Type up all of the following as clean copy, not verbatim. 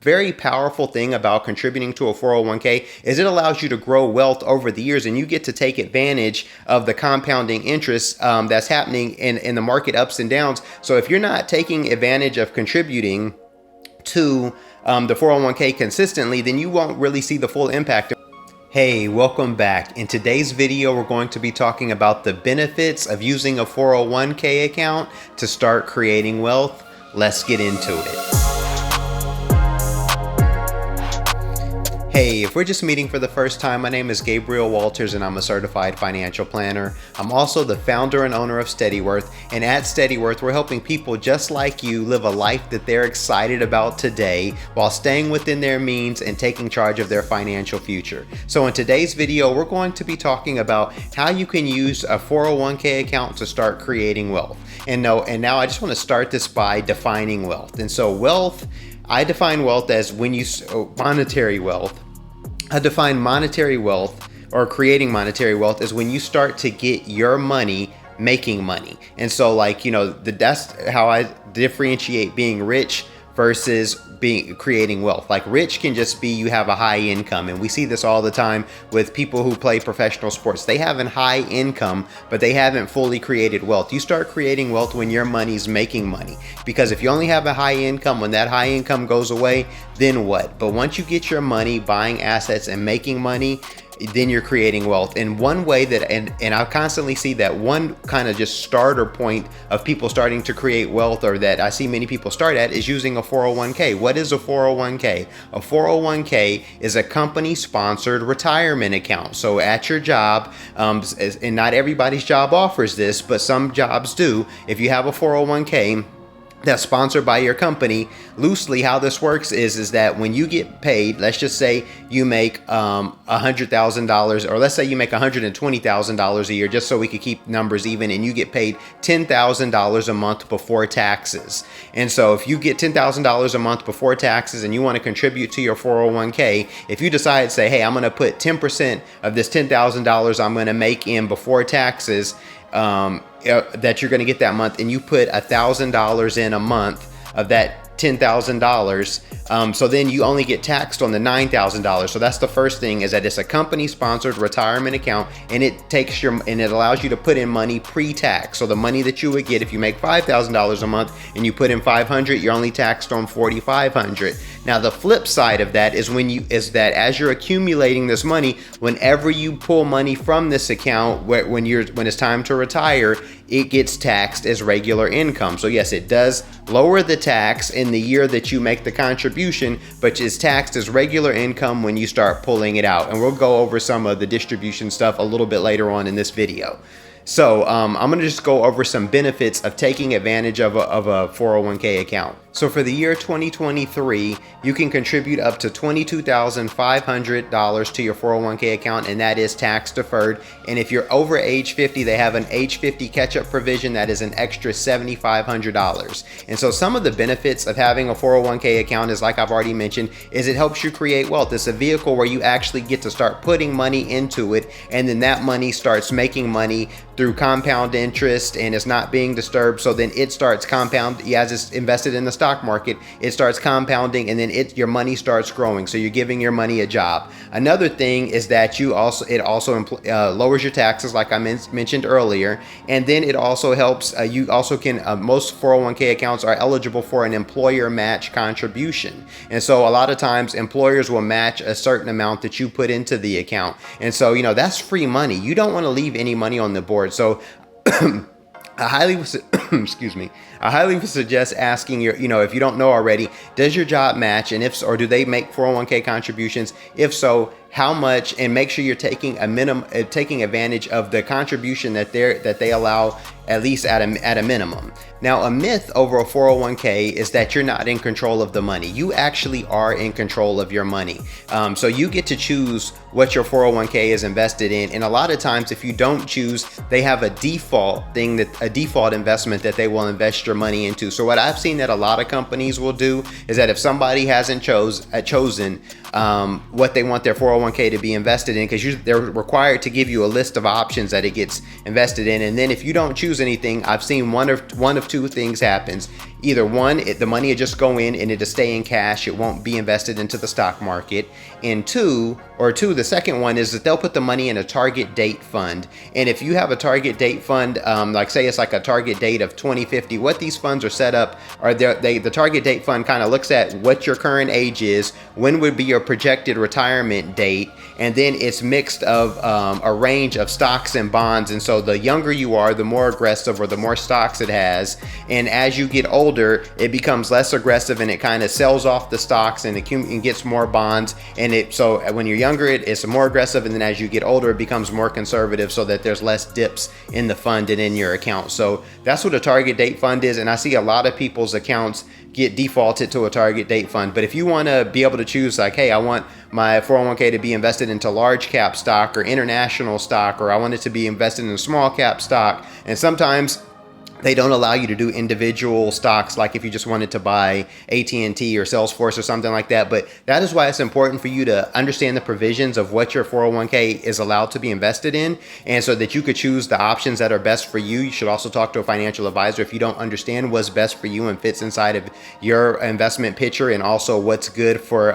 Very powerful thing about contributing to a 401k is it allows you to grow wealth over the years, and you get to take advantage of the compounding interest that's happening in the market ups and downs. So if you're not taking advantage of contributing to the 401k consistently, then you won't really see the full impact. Hey, welcome back. In today's video, we're going to be talking about the benefits of using a 401k account to start creating wealth. Let's get into it. Hey, if we're just meeting for the first time, my name is Gabriel Walters and I'm a certified financial planner. I'm also the founder and owner of Steadyworth, and at Steadyworth, we're helping people just like you live a life that they're excited about today while staying within their means and taking charge of their financial future. So in today's video, we're going to be talking about how you can use a 401k account to start creating wealth. And now I just want to start this by defining wealth. And so wealth, I define wealth as monetary wealth. I define monetary wealth, or creating monetary wealth, is when you start to get your money making money. And so that's how I differentiate being rich versus creating wealth. Like rich can just be you have a high income, and we see this all the time with people who play professional sports. They have a high income, but they haven't fully created wealth. You start creating wealth when your money's making money, because if you only have a high income, when that high income goes away, then what? But once you get your money buying assets and making money, then you're creating wealth. And one way that, and I constantly see that one kind of just starter point of people starting to create wealth, or that I see many people start at, is using a 401k. What is a 401k? A 401k is a company sponsored retirement account. So at your job, and not everybody's job offers this, but some jobs do. If you have a 401k that's sponsored by your company, loosely how this works is that when you get paid, let's just say you make $100,000, or let's say you make $120,000 a year, just so we could keep numbers even, and you get paid $10,000 a month before taxes. And so if you get $10,000 a month before taxes and you want to contribute to your 401k, if you decide to say, hey, I'm going to put 10% of this $10,000 I'm going to make in before taxes, that you're going to get that month, and you put $1,000 in a month of that $10,000, so then you only get taxed on the $9,000. So that's the first thing, is that it's a company sponsored retirement account, and it allows you to put in money pre-tax. So the money that you would get if you make $5,000 a month and you put in $500, you're only taxed on $4,500. Now the flip side of that is that as you're accumulating this money, whenever you pull money from this account, when it's time to retire, it gets taxed as regular income. So yes, it does lower the tax in the year that you make the contribution, but it's taxed as regular income when you start pulling it out. And we'll go over some of the distribution stuff a little bit later on in this video. So I'm going to just go over some benefits of taking advantage of a 401k account. So for the year 2023, you can contribute up to $22,500 to your 401k account, and that is tax deferred. And if you're over age 50, they have an age 50 catch-up provision that is an extra $7,500. And so some of the benefits of having a 401k account is, like I've already mentioned, is it helps you create wealth. It's a vehicle where you actually get to start putting money into it, and then that money starts making money through compound interest, and it's not being disturbed. So then it starts compound as it's invested in the stock market. It starts compounding, and then your money starts growing. So you're giving your money a job. Another thing is that it also lowers your taxes, like I mentioned earlier, and then it also helps. You also can most 401k accounts are eligible for an employer match contribution, and so a lot of times employers will match a certain amount that you put into the account, and so that's free money. You don't want to leave any money on the board. So I highly suggest asking if you don't know already, does your job match, and or do they make 401k contributions? If so, how much? And make sure you're taking advantage of the contribution that they allow, at least at a minimum. Now, a myth over a 401k is that you're not in control of the money. You actually are in control of your money. So you get to choose what your 401k is invested in. And a lot of times, if you don't choose, they have a default investment that they will invest your money into. So what I've seen that a lot of companies will do is that if somebody hasn't chosen what they want their 401k to be invested in, because they're required to give you a list of options that it gets invested in, and then if you don't choose anything, I've seen one of two things happens. Either one, the money will just go in and it'll stay in cash. It won't be invested into the stock market. And two, the second one is that they'll put the money in a target date fund. And if you have a target date fund, like say it's like a target date of 2050, what these funds are set up are the target date fund kind of looks at what your current age is, when would be your projected retirement date, and then it's mixed of a range of stocks and bonds. And so the younger you are, the more aggressive or the more stocks it has. And as you get older, it becomes less aggressive and it kind of sells off the stocks and it gets more bonds. And so when you're younger, it's more aggressive, and then as you get older, it becomes more conservative so that there's less dips in the fund and in your account. So that's what a target date fund is. And I see a lot of people's accounts get defaulted to a target date fund. But if you want to be able to choose like, hey, I want my 401k to be invested into large cap stock or international stock, or I want it to be invested in small cap stock, and sometimes they don't allow you to do individual stocks, like if you just wanted to buy AT&T or Salesforce or something like that. But that is why it's important for you to understand the provisions of what your 401k is allowed to be invested in, and so that you could choose the options that are best for you. You should also talk to a financial advisor if you don't understand what's best for you and fits inside of your investment picture, and also what's good for,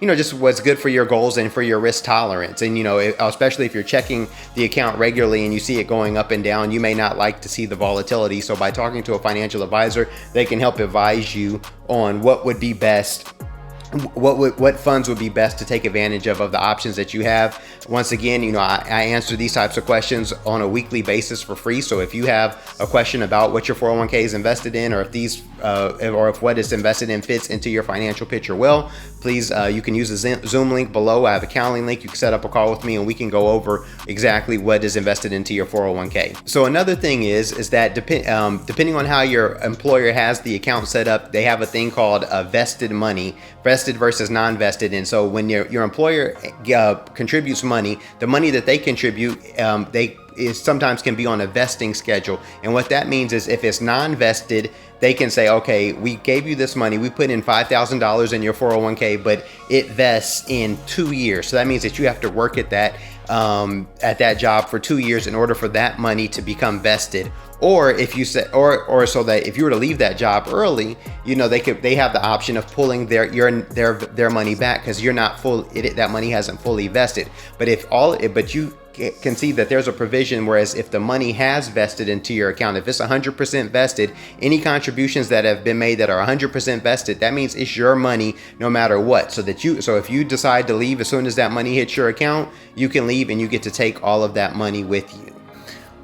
just what's good for your goals and for your risk tolerance. And, especially if you're checking the account regularly and you see it going up and down, you may not like to see the volatility. So by talking to a financial advisor, they can help advise you on what would be best, what funds would be best to take advantage of the options that you have. Once again, I answer these types of questions on a weekly basis for free. So if you have a question about what your 401k is invested in, or if what is invested in fits into your financial picture well, please, you can use the Zoom link below. I have a Calendly link. You can set up a call with me and we can go over exactly what is invested into your 401k. So another thing is that depending on how your employer has the account set up, they have a thing called vested money, vested versus non-vested. And so when your employer contributes money, the money that they contribute, sometimes can be on a vesting schedule. And what that means is if it's non-vested, they can say, okay, we gave you this money, we put in $5,000 in your 401k, but it vests in 2 years. So that means that you have to work at that job for 2 years in order for that money to become vested. Or if you said, or so that if you were to leave that job early, they have the option of pulling their money back because you're not that money hasn't fully vested. But you can see that there's a provision, whereas if the money has vested into your account, if it's 100% vested, any contributions that have been made that are 100% vested, that means it's your money no matter what. So if you decide to leave as soon as that money hits your account, you can leave and you get to take all of that money with you.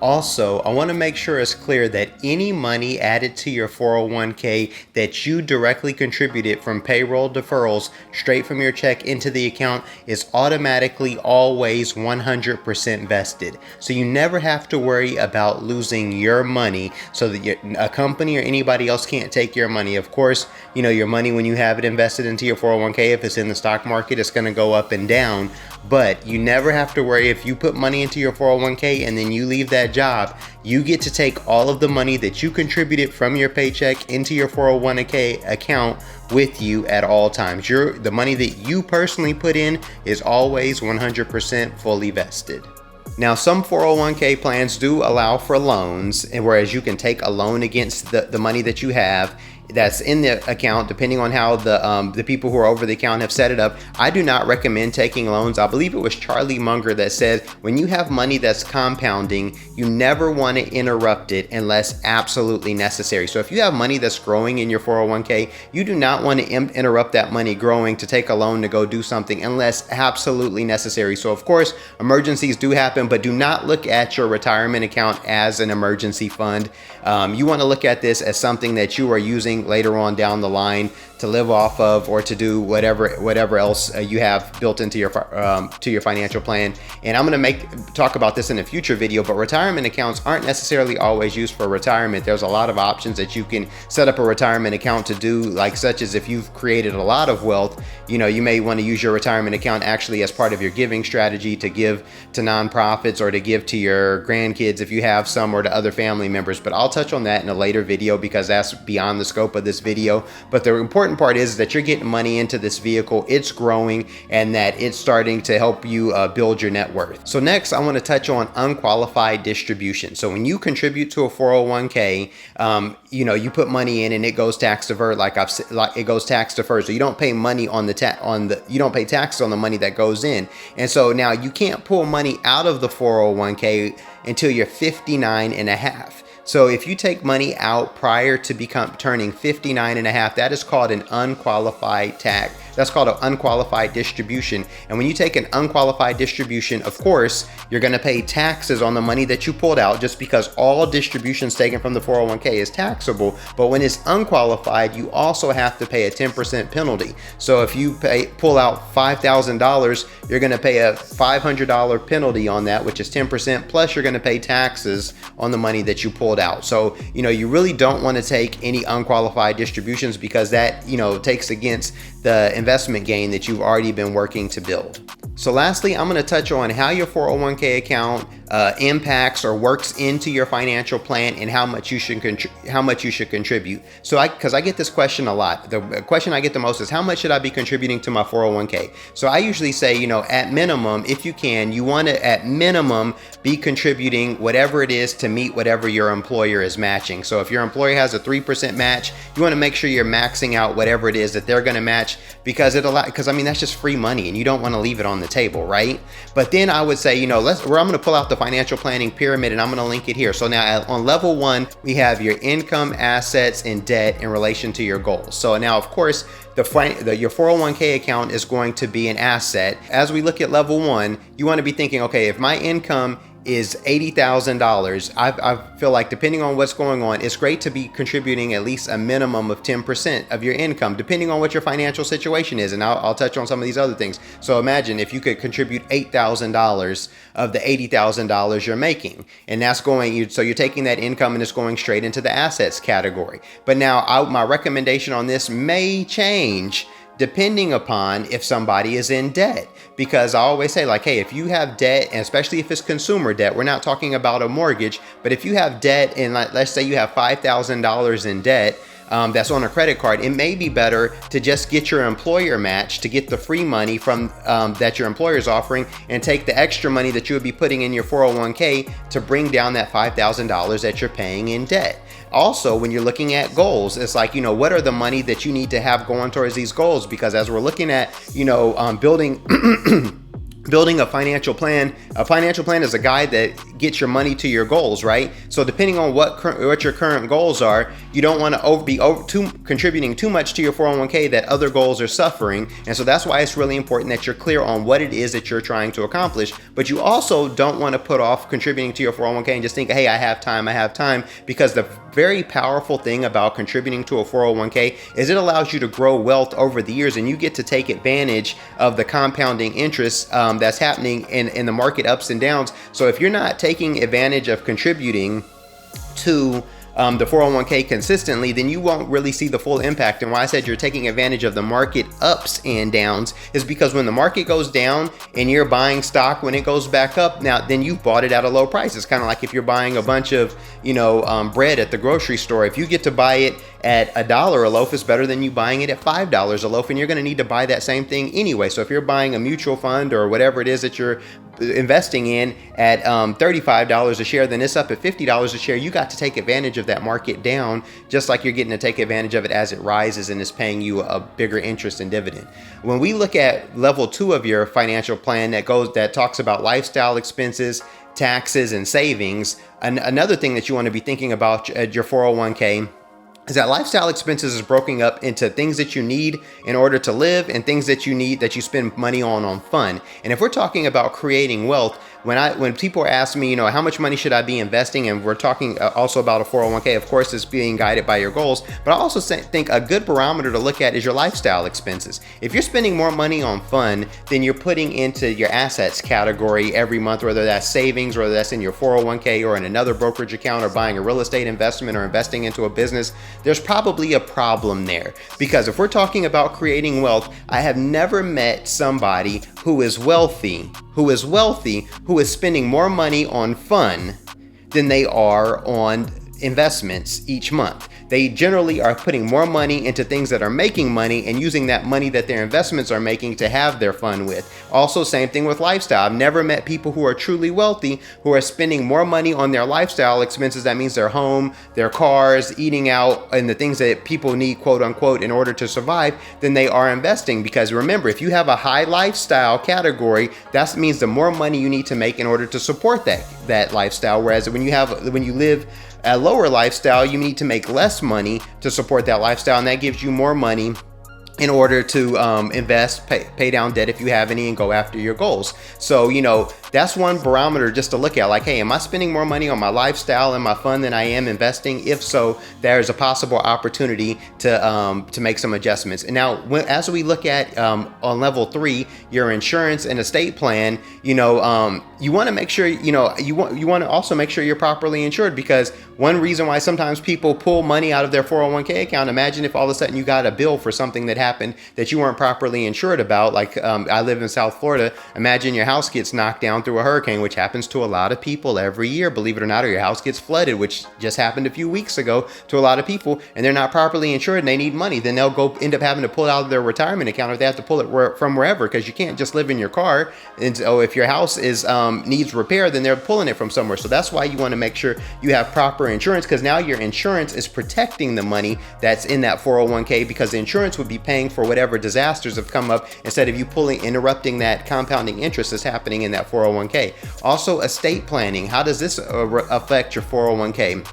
Also, I want to make sure it's clear that any money added to your 401k that you directly contributed from payroll deferrals straight from your check into the account is automatically always 100% vested. So you never have to worry about losing your money so that a company or anybody else can't take your money. Of course, your money, when you have it invested into your 401k, if it's in the stock market, it's going to go up and down. But you never have to worry. If you put money into your 401k and then you leave that job, you get to take all of the money that you contributed from your paycheck into your 401k account with you at all times. The money that you personally put in is always 100% fully vested. Now, some 401k plans do allow for loans, and whereas you can take a loan against the money that you have that's in the account, depending on how the people who are over the account have set it up. I do not recommend taking loans. I believe it was Charlie Munger that said, when you have money that's compounding, you never want to interrupt it unless absolutely necessary. So if you have money that's growing in your 401k, you do not want to interrupt that money growing to take a loan to go do something unless absolutely necessary. So of course, emergencies do happen, but do not look at your retirement account as an emergency fund. You want to look at this as something that you are using later on down the line to live off of, or to do whatever else you have built into your financial plan. And I'm going to talk about this in a future video, but retirement accounts aren't necessarily always used for retirement. There's a lot of options that you can set up a retirement account to do, like such as if you've created a lot of wealth, you may want to use your retirement account actually as part of your giving strategy, to give to nonprofits or to give to your grandkids if you have some, or to other family members. But I'll touch on that in a later video because that's beyond the scope scope of this video. But the important part is that you're getting money into this vehicle, it's growing, and that it's starting to help you build your net worth. So next, I want to touch on unqualified distribution. So when you contribute to a 401k, you put money in and it goes tax deferred, like it goes tax deferred. So you don't pay money you don't pay taxes on the money that goes in. And so now you can't pull money out of the 401k until you're 59 and a half. So if you take money out prior to turning 59 and a half, that is called an unqualified tax. That's called an unqualified distribution. And when you take an unqualified distribution, of course, you're going to pay taxes on the money that you pulled out, just because all distributions taken from the 401k is taxable. But when it's unqualified, you also have to pay a 10% penalty. So if you pull out $5,000, you're going to pay a $500 penalty on that, which is 10%, plus you're going to pay taxes on the money that you pulled out. So, you really don't want to take any unqualified distributions, because that, takes against the investment gain that you've already been working to build. So lastly, I'm going to touch on how your 401k account impacts or works into your financial plan, and how much you should contribute. So because I get this question a lot. The question I get the most is, how much should I be contributing to my 401k? So I usually say, at minimum, if you can, you want to at minimum be contributing whatever it is to meet whatever your employer is matching. So if your employer has a 3% match, you want to make sure you're maxing out whatever it is that they're going to match, because that's just free money and you don't want to leave it on the table, right? But then I would say, I'm going to pull out the financial planning pyramid and I'm going to link it here. So now on level 1, we have your income, assets, and debt in relation to your goals. So now, of course, your 401k account is going to be an asset. As we look at level 1, you want to be thinking, okay, if my income is $80,000, I feel like, depending on what's going on, it's great to be contributing at least a minimum of 10% of your income, depending on what your financial situation is. And I'll touch on some of these other things. So imagine if you could contribute $8,000 of the $80,000 you're making, and that's so you're taking that income and it's going straight into the assets category. But now my recommendation on this may change depending upon if somebody is in debt. Because I always say, like, hey, if you have debt, and especially if it's consumer debt, we're not talking about a mortgage, but if you have debt, and let's say you have $5,000 in debt, that's on a credit card, it may be better to just get your employer match, to get the free money from that your employer is offering, and take the extra money that you would be putting in your 401k to bring down that $5,000 that you're paying in debt. Also, when you're looking at goals, it's like, what are the money that you need to have going towards these goals? Because as we're looking at, building a financial plan is a guide that gets your money to your goals, right? So depending on what your current goals are, you don't want to be contributing too much to your 401k that other goals are suffering. And so that's why it's really important that you're clear on what it is that you're trying to accomplish. But you also don't want to put off contributing to your 401k and just think, hey, I have time, because the very powerful thing about contributing to a 401k is it allows you to grow wealth over the years, and you get to take advantage of the compounding interest that's happening in the market ups and downs. So if you're not taking advantage of contributing to the 401k consistently, then you won't really see the full impact. And why I said you're taking advantage of the market ups and downs is because when the market goes down and you're buying stock when it goes back up, now then you've bought it at a low price. It's kind of like if you're buying a bunch of bread at the grocery store. If you get to buy it at $1 a loaf, it's better than you buying it at $5 a loaf, and you're going to need to buy that same thing anyway. So if you're buying a mutual fund or whatever it is that you're investing in at $35 a share, then it's up at $50 a share. You got to take advantage of that market down, just like you're getting to take advantage of it as it rises and is paying you a bigger interest and dividend. When we look at level 2 of your financial plan that talks about lifestyle expenses, taxes, and savings, another thing that you want to be thinking about at your 401k is that lifestyle expenses is broken up into things that you need in order to live and things that you need that you spend money on fun. And if we're talking about creating wealth, when people ask me, how much money should I be investing, and we're talking also about a 401k, of course, it's being guided by your goals, but I also think a good barometer to look at is your lifestyle expenses. If you're spending more money on fun than you're putting into your assets category every month, whether that's savings, whether that's in your 401k or in another brokerage account, or buying a real estate investment or investing into a business, there's probably a problem there. Because if we're talking about creating wealth, I have never met somebody who is wealthy, who is spending more money on fun than they are on investments each month. they generally are putting more money into things that are making money and using that money that their investments are making to have their fun with. Also, same thing with lifestyle. I've never met people who are truly wealthy who are spending more money on their lifestyle expenses. That means their home, their cars, eating out, and the things that people need, quote unquote, in order to survive, than they are investing. Because remember, if you have a high lifestyle category, that means the more money you need to make in order to support that lifestyle. Whereas when you live a lower lifestyle, you need to make less money to support that lifestyle, and that gives you more money in order to invest, pay down debt if you have any, and go after your goals. So, that's one barometer just to look at, like, hey, am I spending more money on my lifestyle and my fun than I am investing? If so, there's a possible opportunity to make some adjustments. And now, as we look at on level 3, your insurance and estate plan, you want to make sure, you want to also make sure you're properly insured, because one reason why sometimes people pull money out of their 401k account, imagine if all of a sudden you got a bill for something that happened that you weren't properly insured about. Like, I live in South Florida. Imagine your house gets knocked down through a hurricane, which happens to a lot of people every year, believe it or not, or your house gets flooded, which just happened a few weeks ago to a lot of people, and they're not properly insured and they need money. Then they'll go end up having to pull it out of their retirement account, or they have to pull it from wherever, because you can't just live in your car. And so if your house needs repair, then they're pulling it from somewhere. So that's why you want to make sure you have proper insurance, because now your insurance is protecting the money that's in that 401k, because the insurance would be paying for whatever disasters have come up, instead of you interrupting that compounding interest that's happening in that 401k. Also, estate planning. How does this affect your 401k?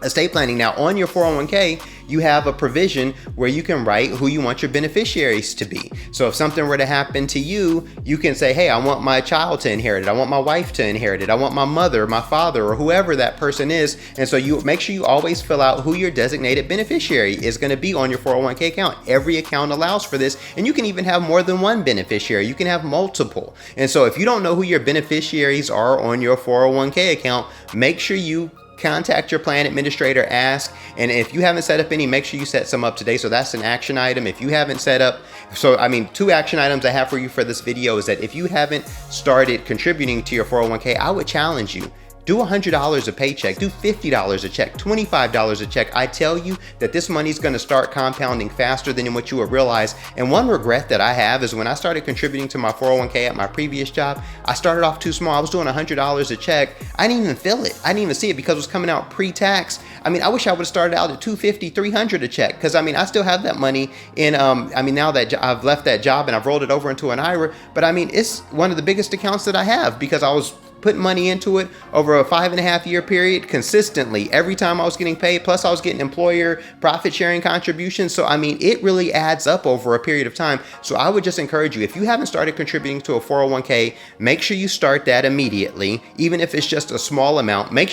Estate planning. Now, on your 401k, you have a provision where you can write who you want your beneficiaries to be. So if something were to happen to you, you can say, hey, I want my child to inherit it. I want my wife to inherit it. I want my mother, my father, or whoever that person is. And so you make sure you always fill out who your designated beneficiary is going to be on your 401k account. Every account allows for this. And you can even have more than one beneficiary. You can have multiple. And so if you don't know who your beneficiaries are on your 401k account, make sure you contact your plan administrator, ask, and if you haven't set up any, make sure you set some up today. So that's an action item. If you haven't set up, 2 action items I have for you for this video is that if you haven't started contributing to your 401k, I would challenge you. Do $100 a paycheck, do $50 a check, $25 a check. I tell you that this money is going to start compounding faster than what you would realize. And one regret that I have is when I started contributing to my 401k at my previous job, I started off too small. I was doing $100 a check. I didn't even feel it. I didn't even see it because it was coming out pre-tax. I wish I would have started out at $250, $300 a check, because I still have that money in, now that I've left that job and I've rolled it over into an IRA, but it's one of the biggest accounts that I have, because I was putting money into it over a 5.5 year period consistently every time I was getting paid. Plus I was getting employer profit sharing contributions. So it really adds up over a period of time. So I would just encourage you, if you haven't started contributing to a 401k, make sure you start that immediately, even if it's just a small amount. Make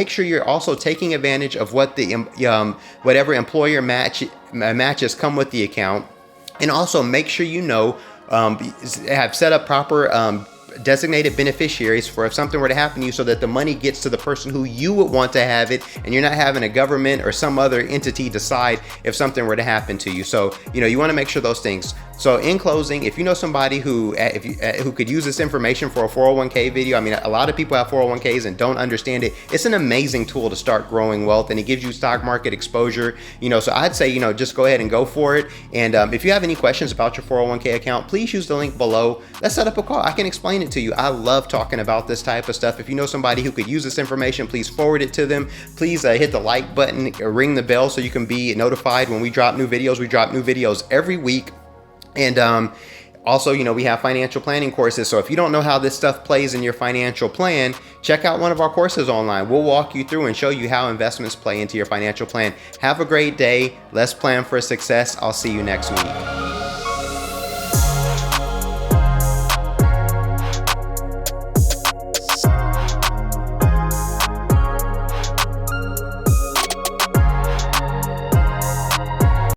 sure you're also taking advantage of what the whatever employer matches come with the account. And also make sure have set up proper designated beneficiaries for if something were to happen to you, so that the money gets to the person who you would want to have it, and you're not having a government or some other entity decide if something were to happen to you. So you want to make sure those things. So in closing, if you know somebody who could use this information for a 401k video, a lot of people have 401ks and don't understand it. It's an amazing tool to start growing wealth, and it gives you stock market exposure. So I'd say just go ahead and go for it. And if you have any questions about your 401k account, please use the link below. Let's set up a call. I can explain it to you. I love talking about this type of stuff. If you know somebody who could use this information, please forward it to them. Please hit the like button, ring the bell so you can be notified when we drop new videos. We drop new videos every week. And also, we have financial planning courses. So if you don't know how this stuff plays in your financial plan, check out one of our courses online. We'll walk you through and show you how investments play into your financial plan. Have a great day. Let's plan for success. I'll see you next week.